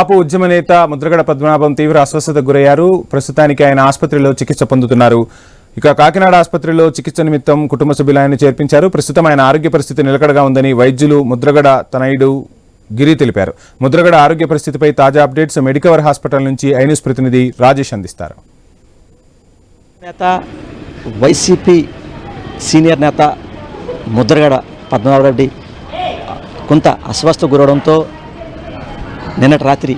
కాపు ఉద్యమ నేత ముద్రగడ పద్మనాభం తీవ్ర అస్వస్థతకు గురయ్యారు. ప్రస్తుతానికి ఆయన ఆసుపత్రిలో చికిత్స పొందుతున్నారు. ఇక కాకినాడ ఆసుపత్రిలో చికిత్స నిమిత్తం కుటుంబ సభ్యులు ఆయన చేర్పించారు. ప్రస్తుతం ఆయన ఆరోగ్య పరిస్థితి నిలకడగా ఉందని వైద్యులు ముద్రగడ తనయుడు గిరి తెలిపారు. ముద్రగడ ఆరోగ్య పరిస్థితిపై తాజా అప్డేట్స్ మెడికవర్ హాస్పిటల్ నుంచి ఐన్యూస్ ప్రతినిధి రాజేష్ అందిస్తారు. వైసీపీ సీనియర్ నేత ముద్రగడ పద్మనాభరెడ్డి కొంత అస్వస్థ గురవడంతో నిన్నటి రాత్రి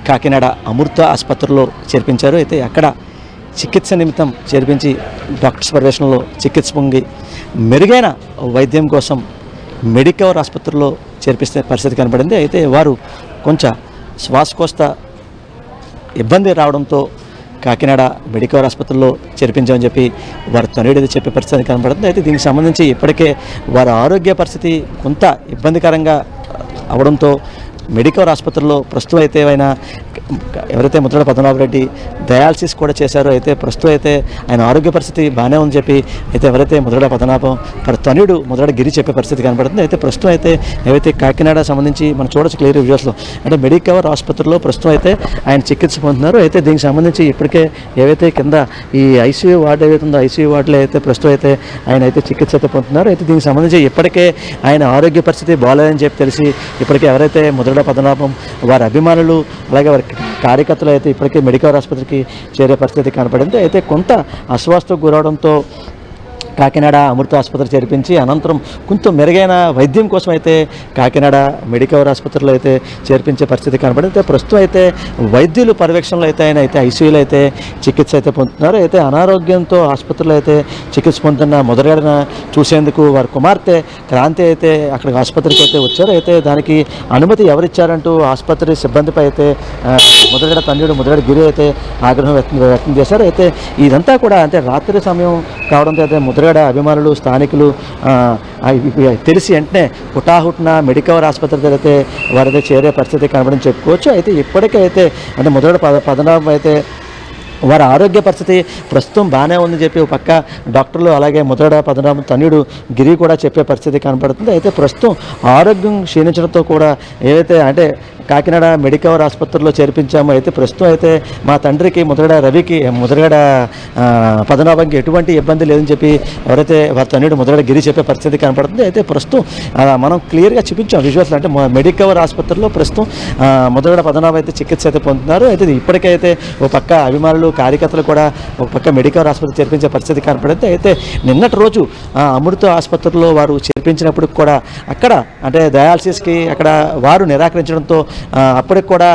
కాకినాడ అమృత ఆసుపత్రిలో చేర్పించారు. అయితే అక్కడ చికిత్స నిమిత్తం చేర్పించి డాక్టర్స్ పర్యవేక్షణలో చికిత్స పొంది మెరుగైన వైద్యం కోసం మెడికవర్ ఆసుపత్రిలో చేర్పిస్తే పరిస్థితి కనబడింది. అయితే వారు కొంచెం శ్వాసకోశ ఇబ్బంది రావడంతో కాకినాడ మెడికవర్ ఆసుపత్రిలో చేర్పించామని చెప్పి వారి తనయుడు చెప్పే పరిస్థితి కనబడుతుంది. అయితే దీనికి సంబంధించి ఇప్పటికే వారి ఆరోగ్య పరిస్థితి కొంత ఇబ్బందికరంగా అవడంతో మెడికవర్ ఆసుపత్రిలో ప్రస్తుతం అయితే ఎవరైతే ముద్రగడ పద్మనాభరెడ్డి డయాలసిస్ కూడా చేశారో అయితే ప్రస్తుతం అయితే ఆయన ఆరోగ్య పరిస్థితి బాగానే ఉందని చెప్పి అయితే ఎవరైతే ముద్రగడ పద్మనాభం వారి తనయుడు ముద్రగడ గిరి చెప్పే పరిస్థితి కనబడుతుంది. అయితే ప్రస్తుతం అయితే ఏవైతే కాకినాడ సంబంధించి మనం చూడొచ్చు క్లియర్ వ్యూస్లో అంటే మెడికవర్ ఆసుపత్రిలో ప్రస్తుతం అయితే ఆయన చికిత్స పొందుతున్నారు. అయితే దీనికి సంబంధించి ఇప్పటికే ఏవైతే కింద ఈ ఐసీయూ వార్డు ఏవైతే ఉందో ఐసీయూ వార్డులో అయితే ప్రస్తుతం అయితే ఆయన అయితే చికిత్స అయితే పొందుతున్నారు. అయితే దీనికి సంబంధించి ఇప్పటికే ఆయన ఆరోగ్య పరిస్థితి బాగాలేదని చెప్పి తెలిసి ఇప్పటికే ఎవరైతే ముద్రగడ పద్మనాభం వారి అభిమానులు అలాగే వారి కార్యకర్తలు అయితే ఇప్పటికే మెడికవర్ ఆసుపత్రికి చేరే పరిస్థితి కనపడింది. అయితే కొంత అస్వస్థకు గురవడంతో కాకినాడ అమృత ఆసుపత్రి చేర్పించి అనంతరం కొంచెం మెరుగైన వైద్యం కోసం అయితే కాకినాడ మెడికవర్ ఆసుపత్రిలో అయితే చేర్పించే పరిస్థితి కనబడింది. ప్రస్తుతం అయితే వైద్యులు పర్యవేక్షణలో అయితే ఆయన అయితే ఐసీయూలో అయితే చికిత్స అయితే పొందుతున్నారు. అయితే అనారోగ్యంతో ఆసుపత్రిలో అయితే చికిత్స పొందుతున్న ముద్రగడన చూసేందుకు వారి కుమార్తె క్రాంతి అయితే అక్కడికి ఆసుపత్రికి అయితే వచ్చారు. అయితే దానికి అనుమతి ఎవరిచ్చారంటూ ఆసుపత్రి సిబ్బందిపై అయితే ముద్రగడ తనయుడు ముద్రగడ గిరి అయితే ఆగ్రహం వ్యక్తం చేశారు. అయితే ఇదంతా కూడా అంటే రాత్రి సమయం కావడంతో అయితే ముద్రగడ అభిమానులు స్థానికులు తెలిసి వెంటనే హుటాహుట్న మెడికవర్ ఆసుపత్రికి అయితే వారైతే చేరే పరిస్థితి కనబడని చెప్పుకోవచ్చు. అయితే ఇప్పటికైతే అంటే ముద్రగడ పద్మనాభం అయితే వారి ఆరోగ్య పరిస్థితి ప్రస్తుతం బాగానే ఉందని చెప్పి ఒక పక్క డాక్టర్లు అలాగే ముద్రగడ పద్మనాభం తనయుడు గిరి కూడా చెప్పే పరిస్థితి కనపడుతుంది. అయితే ప్రస్తుతం ఆరోగ్యం క్షీణించడంతో కూడా ఏదైతే అంటే కాకినాడ మెడికవర్ ఆసుపత్రిలో చేర్పించాము. అయితే ప్రస్తుతం అయితే మా తండ్రికి ముద్రగడ రవికి ముద్రగడ పద్మనాభంకి ఎటువంటి ఇబ్బంది లేదని చెప్పి ఎవరైతే వారి తనయుడు ముద్రగడ గిరి చెప్పే పరిస్థితి కనపడుతుంది. అయితే ప్రస్తుతం మనం క్లియర్గా చూపించాం విజువల్స్ అంటే మెడికవర్ ఆసుపత్రిలో ప్రస్తుతం ముద్రగడ పద్మనాభం అయితే చికిత్స అయితే పొందుతున్నారు. అయితే ఇప్పటికైతే ఒక పక్క అభిమానులు కార్యకర్తలు కూడా ఒక పక్క మెడికవర్ ఆసుపత్రి చేర్పించే పరిస్థితి కనపడింది. అయితే నిన్నటి రోజు అమృత ఆసుపత్రిలో వారు చేర్పించినప్పుడు కూడా అక్కడ అంటే డయాలసిస్కి అక్కడ వారు నిరాకరించడంతో అప్పటికి కూడా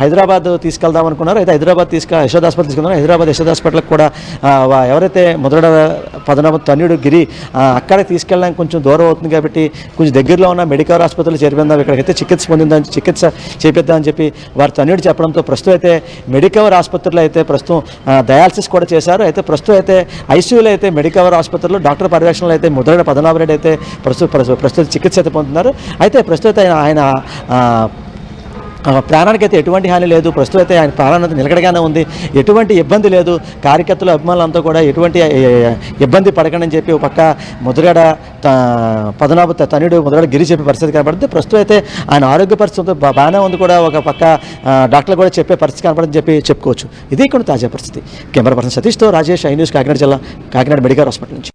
హైదరాబాద్ తీసుకెళ్దాం అనుకున్నారు. అయితే హైదరాబాద్ యశోద హాస్పిటల్ తీసుకెళ్తున్నారు. హైదరాబాద్ యశోద హాస్పిటల్కి కూడా ఎవరైతే ముద్రగడ పద్మనాభం తనయుడు గిరి అక్కడికి తీసుకెళ్ళడానికి కొంచెం దూరం అవుతుంది కాబట్టి కొంచెం దగ్గరలో ఉన్న మెడికవర్ ఆసుపత్రిలో చేర్పిద్దాం ఇక్కడికైతే చికిత్స చేపిద్దామని చెప్పి వారి తనయుడు చెప్పడంతో ప్రస్తుతం అయితే మెడికవర్ ఆసుపత్రిలో అయితే ప్రస్తుతం డయాలసిస్ కూడా చేశారు. అయితే ప్రస్తుతం అయితే ఐసీయూలో అయితే మెడికవర్ ఆసుపత్రిలో డాక్టర్ పర్యవేక్షణలో అయితే ముద్రగడ పద్మనాభరెడ్డి అయితే ప్రస్తుతం చికిత్స అయితే పొందుతున్నారు. అయితే ప్రస్తుతం ఆయన ప్రాణానికి అయితే ఎటువంటి హాని లేదు. ప్రస్తుతం అయితే ఆయన ప్రాణానికి నిలకడగానే ఉంది. ఎటువంటి ఇబ్బంది లేదు. కార్యకర్తలు అభిమానులంతా కూడా ఎటువంటి ఇబ్బంది పడకండి అని చెప్పి ఒక పక్క ముద్రగడ పద్మనాభ తనయుడు ముద్రగడ గిరి చెప్పే పరిస్థితి కనబడుతుంది. ప్రస్తుతం అయితే ఆయన ఆరోగ్య పరిస్థితి బాగానే ఉంది కూడా ఒక పక్క డాక్టర్లు కూడా చెప్పే పరిస్థితి కనబడని చెప్పి చెప్పుకోవచ్చు. ఇది ఇక్కడ తాజా పరిస్థితి. కెమెరా పర్సన్ సతీష్తో రాజేష్, ఐన్యూస్ కాకినాడ జిల్లా కాకినాడ మెడికవర్ హాస్పిటల్ నుంచి.